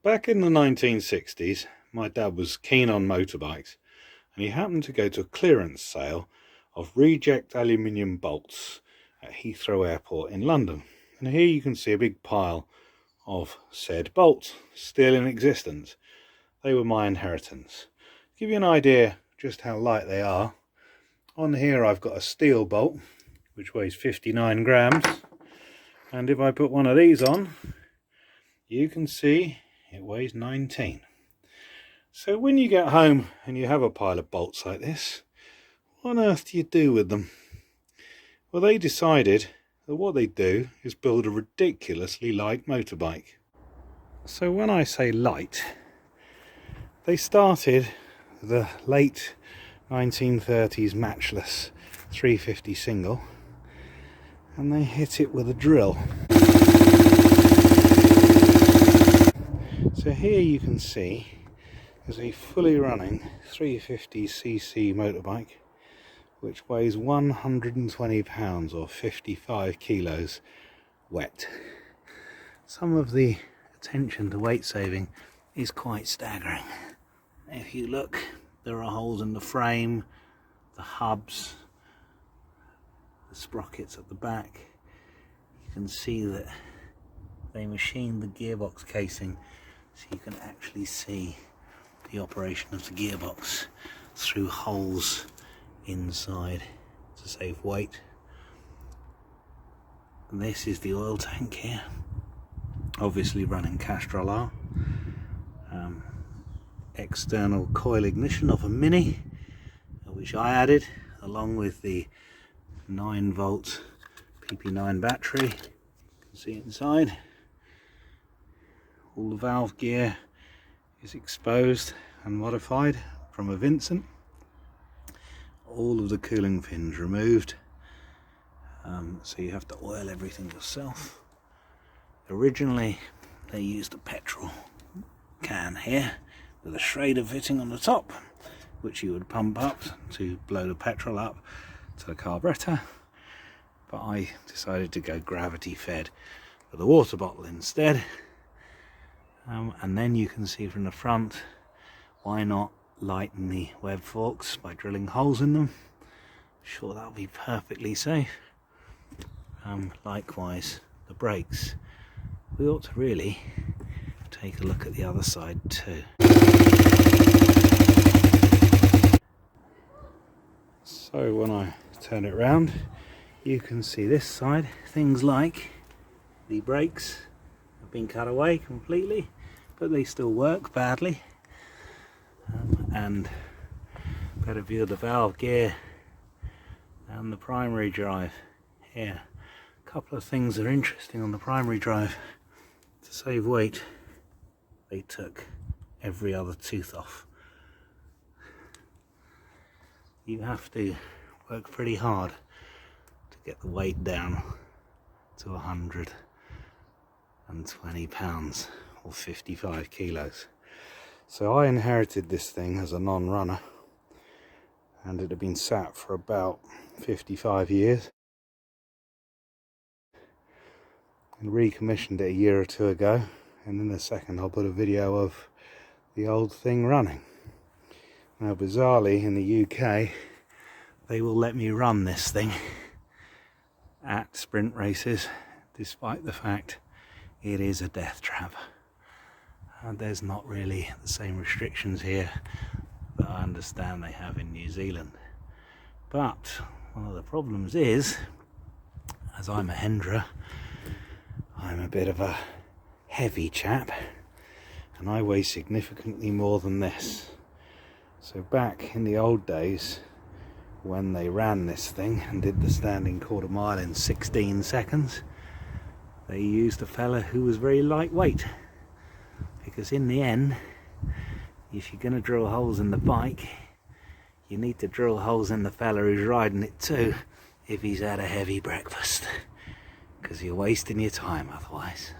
Back in the 1960s, my dad was keen on motorbikes, and he happened to go to a clearance sale of reject aluminium bolts at Heathrow Airport in London. And here you can see a big pile of said bolts still in existence. They were my inheritance. To give you an idea just how light they are, on here I've got a steel bolt which weighs 59 grams, and if I put one of these on, you can see it weighs 19. So when you get home and you have a pile of bolts like this, what on earth do you do with them? Well, they decided that what they do is build a ridiculously light motorbike. So when I say light, they started the late 1930s Matchless 350 single, and they hit it with a drill. So here you can see is a fully running 350cc motorbike which weighs 120 pounds or 55 kilos wet. Some of the attention to weight saving is quite staggering. If you look, there are holes in the frame, the hubs, the sprockets at the back. You can see that they machined the gearbox casing so you can actually see the operation of the gearbox through holes inside to save weight. And this is the oil tank here, obviously running Castrol R. External coil ignition of a Mini, which I added, along with the 9-volt PP9 battery. You can see inside. All the valve gear is exposed and modified from a Vincent. All of the cooling fins removed, so you have to oil everything yourself. Originally they used a petrol can here with a Schrader fitting on the top, which you would pump up to blow the petrol up to the carburetor, but I decided to go gravity fed with a water bottle instead. And then you can see from the front, why not lighten the web forks by drilling holes in them? Sure, that'll be perfectly safe. Likewise, the brakes. We ought to really take a look at the other side too. So when I turn it round, you can see this side, things like the brakes have been cut away completely, but they still work badly. And better view of the valve gear and the primary drive here. A couple of things that are interesting on the primary drive. To save weight, they took every other tooth off. You have to work pretty hard to get the weight down to 120 pounds or 55 kilos. So I inherited this thing as a non-runner, and it had been sat for about 55 years. And recommissioned it a year or two ago, and in a second I'll put a video of the old thing running. Now bizarrely, in the UK they will let me run this thing at sprint races, despite the fact it is a death trap. And there's not really the same restrictions here that I understand they have in New Zealand. But one of the problems is, as I'm a Hendra, I'm a bit of a heavy chap, and I weigh significantly more than this. So back in the old days, when they ran this thing and did the standing quarter mile in 16 seconds, they used a fella who was very lightweight. Because in the end, if you're going to drill holes in the bike, you need to drill holes in the fella who's riding it too, if he's had a heavy breakfast. Because you're wasting your time otherwise.